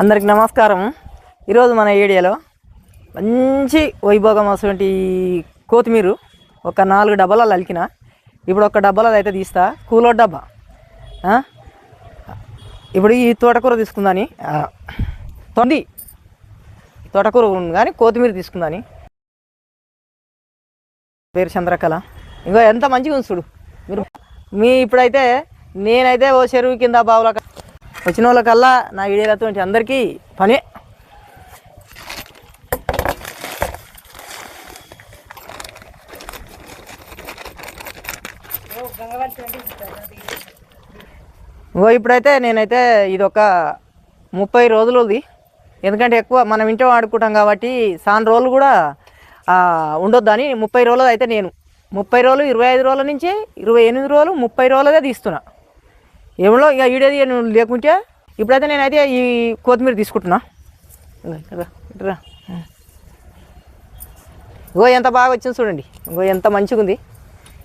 అందరికి నమస్కారం. ఈరోజు మన ఏరియాలో మంచి వైభోగం అటువంటి కొత్తిమీర ఒక 4 డబ్బాలలో అలికిన. ఇప్పుడు ఒక డబ్బాలో అయితే తీస్తా, కూలో డబ్బా. ఇప్పుడు ఈ తోటకూర తీసుకుందని తోటకూర కానీ కొత్తిమీర తీసుకుందని. పేరు చంద్రకళ. ఇంకో ఎంత మంచిగా ఉంది చూడు మీరు. ఇప్పుడైతే నేనైతే ఓ చెరువు కింద బావుల వచ్చిన వాళ్ళకల్లా నా ఏరియాలతో అందరికీ పనే. ఇప్పుడైతే నేనైతే ఇది ఒక 30 రోజులది. ఎందుకంటే ఎక్కువ మనం ఇంట్లో ఆడుకుంటాం కాబట్టి చాలా రోజులు కూడా ఉండొద్దని 30 రోజులు అయితే నేను 30 రోజులు 25 రోజుల నుంచి 28 రోజులు 30 రోజులదే తీస్తున్నా. ఏమో ఇక ఈడేది లేకుంటే ఇప్పుడైతే నేనైతే ఈ కొత్తిమీర తీసుకుంటున్నా. ఇంకో ఎంత బాగా వచ్చింది చూడండి, ఇంకో ఎంత మంచిగా ఉంది.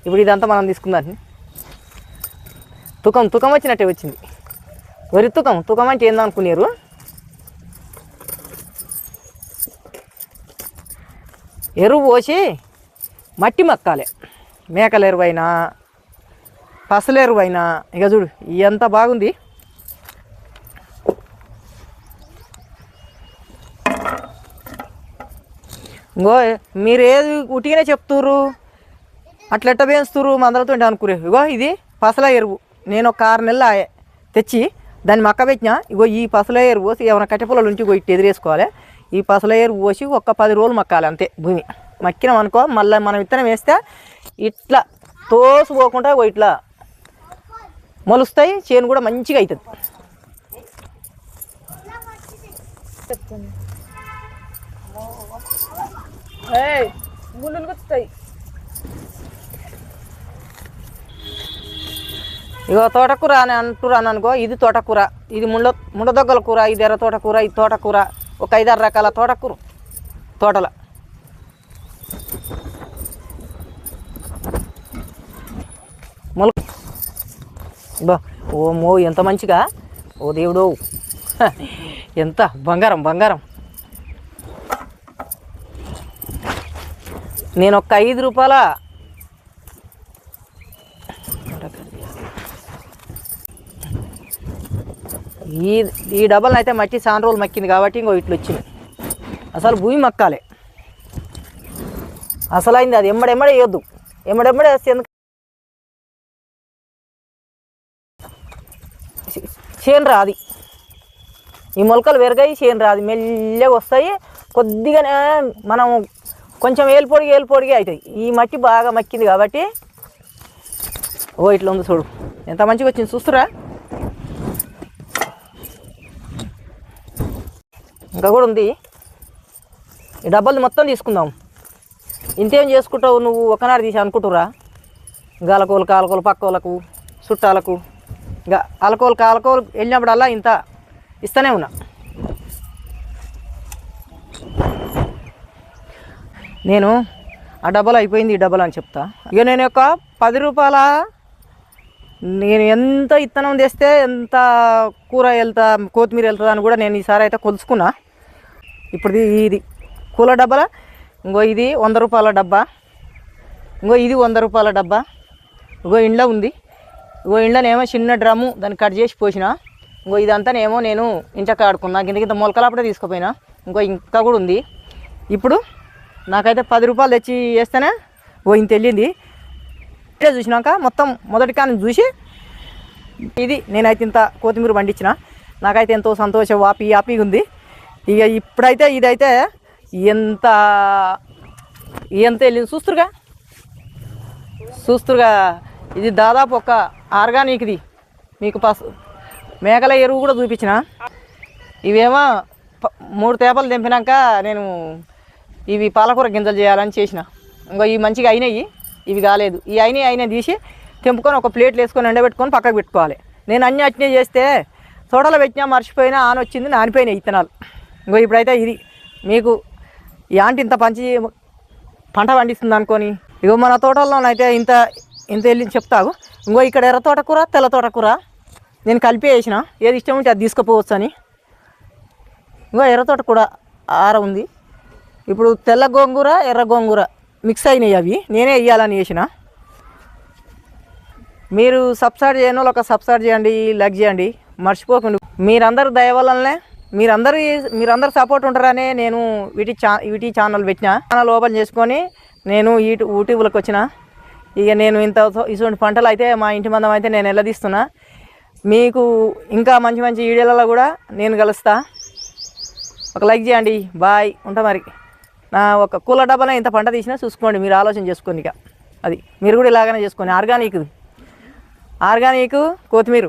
ఇప్పుడు ఇదంతా మనం తీసుకుందాన్ని తుకం వచ్చినట్టే వచ్చింది. వరి తుకం అంటే ఏందనుకున్నారు. ఎరువు పోసి మట్టి మక్కాలి, మేకల ఎరువైనా పసల ఎరువైనా. ఇక చూడు ఎంత బాగుంది. ఇంకో మీరు ఏది ఉట్టిగానే చెప్తుర్రు, అట్లా ఎట్ట పెంచుతుర్రు మందలతో అనుకురే. ఇగో ఇది పసల ఎరువు. నేను ఒక 6 నెలలు తెచ్చి దాన్ని మక్క పెట్టినా. ఇగో ఈ పసల ఎరువు పోసి ఏమైనా కట్టెపొలాలు ఉంచి ఇటు ఎదిరేసుకోవాలి. ఈ పసల ఎరువు పోసి ఒక 10 రోజులు మక్కాలి అంతే. భూమి మక్కినాం అనుకో, మళ్ళీ మనం విత్తనం వేస్తే ఇట్లా తోసిపోకుండా ఇట్లా మొలుస్తాయి. చేను కూడా మంచిగా అవుతుంది. ఇగో తోటకూర అని అంటున్నాను అనుకో, ఇది తోటకూర, ఇది ముండదొగ్గల కూర, ఇది ఎర్ర తోటకూర, ఇది తోటకూర. ఒక 5-6 రకాల తోటకూర తోటల. ఓ ఎంత మంచిగా, ఓ దేవుడు ఎంత బంగారం. నేను ఒక 5 రూపాయల ఈ డబ్బాలను అయితే మట్టి చాలా రోజులు మక్కింది కాబట్టి ఇంకో ఇట్లు వచ్చింది. అసలు భూమి మక్కాలి అసలైంది. అది ఎమ్మడెమ్మడే వేయొద్దు, ఎమ్మడెమ్మడే వేస్తే ఎందుకు చేను రాది. ఈ మొలకలు పెరిగాయి, చేను రాదు, మెల్లగా వస్తాయి. కొద్దిగానే మనం కొంచెం ఏలుపొడిగి అవుతాయి. ఈ మట్టి బాగా మక్కింది కాబట్టి ఇట్లా ఉంది చూడు, ఎంత మంచిగా వచ్చింది చూస్తురా. ఇంకా కూడా ఉంది. ఈ డబ్బాలు మొత్తం తీసుకుందాం. ఇంతేం చేసుకుంటావు నువ్వు, ఒకనాడు తీసి అనుకుంటురా. గాలకోలు కాలకోలు పక్క వాళ్ళకు చుట్టాలకు ఇంకా కాలకోలు వెళ్ళినప్పుడల్లా ఇంత ఇస్తూనే ఉన్నా. నేను ఆ డబ్బాలు అయిపోయింది, ఈ డబ్బాలు అని చెప్తా. ఇక నేను ఒక 10 రూపాయల నేను ఎంత ఇత్తనం తెస్తే ఎంత కూర కొత్తిమీర వెళ్తుంది అని కూడా నేను ఈసారి అయితే కొలుసుకున్నా. ఇప్పుడు ఇది కూల డబ్బాల. ఇంకో ఇది 100 రూపాయల డబ్బా. ఇంకో ఇది 100 రూపాయల డబ్బా. ఇంకో ఇంట్లో ఉంది. ఇంకో ఇంట్లోనేమో చిన్న డ్రమ్ము దాన్ని కట్ చేసి పోసిన. ఇంకో ఇదంతానేమో నేను ఇంట్లో ఆడుకున్నా. కింద మొలకలప్పుడే తీసుకుపోయినా. ఇంకా కూడా ఉంది. ఇప్పుడు నాకైతే 10 రూపాయలు తెచ్చి వేస్తేనే ఇంత వెళ్ళింది. ఇట్లా చూసినాక మొత్తం మొదటి కానీ చూసి ఇది నేనైతే ఇంత కొత్తిమీర పండించిన. నాకైతే ఎంతో సంతోషం, హ్యాపీగా ఉంది. ఇక ఇప్పుడైతే ఇదైతే ఎంత వెళ్ళింది చూస్తురుగా. ఇది దాదాపు ఒక ఆర్గానిక్ది. మీకు మేకల ఎరువు కూడా చూపించిన. ఇవేమో 3 తేపలు తెంపినాక నేను ఇవి పాలకూర గింజలు చేయాలని చేసిన. ఇంకో ఇవి మంచిగా అయినాయి, ఇవి కాలేదు. ఈ అయినా తీసి తెంపుకొని ఒక ప్లేట్లు వేసుకొని ఎండబెట్టుకొని పక్కకు పెట్టుకోవాలి. నేను అన్నీ అట్నే చేస్తే తోటలో పెట్టినా మర్చిపోయినా వచ్చింది, నానిపోయినాయి విత్తనాలు. ఇంకో ఇప్పుడైతే ఇది మీకు ఈ ఆంటీ ఇంత పంట పండిస్తుంది అనుకొని. ఇగో మన తోటల్లోనైతే ఇంత వెళ్ళి చెప్తావు. ఇంకో ఇక్కడ ఎర్ర తోటకూర తెల్ల తోటకూర నేను కలిపి వేసిన. ఏది ఇష్టం ఉంటే అది తీసుకుపోవచ్చు అని. ఇంకా ఎర్రతోట కూడా ఉంది. ఇప్పుడు తెల్ల గోంగూర ఎర్ర గోంగూర మిక్స్ అయినాయి, అవి నేనే వేయాలని చేసిన. మీరు సబ్స్క్రైబ్ చేయని వాళ్ళు ఒక సబ్స్క్రైబ్ చేయండి, లైక్ చేయండి, మర్చిపోకండి. మీరందరూ దయ వల్లనే మీరందరూ సపోర్ట్ ఉంటారనే నేను వీటి ఛానల్ పెట్టిన. ఛానల్ ఓపెన్ చేసుకొని నేను యూట్యూబ్లోకి వచ్చిన. ఇక నేను ఇటువంటి పంటలు అయితే మా ఇంటి మందం అయితే నేను ఎల్లదీస్తున్నా. మీకు ఇంకా మంచి మంచి వీడియోలలో కూడా నేను కలుస్తా. ఒక లైక్ చేయండి. బాయ్, ఉంటా మరి. నా ఒక కూల డబ్బాలో ఇంత పంట తీసినా చూసుకోండి, మీరు ఆలోచన చేసుకోండి. ఇక అది మీరు కూడా ఇలాగనే చేసుకోండి. ఆర్గానిక్ కొత్తిమీర.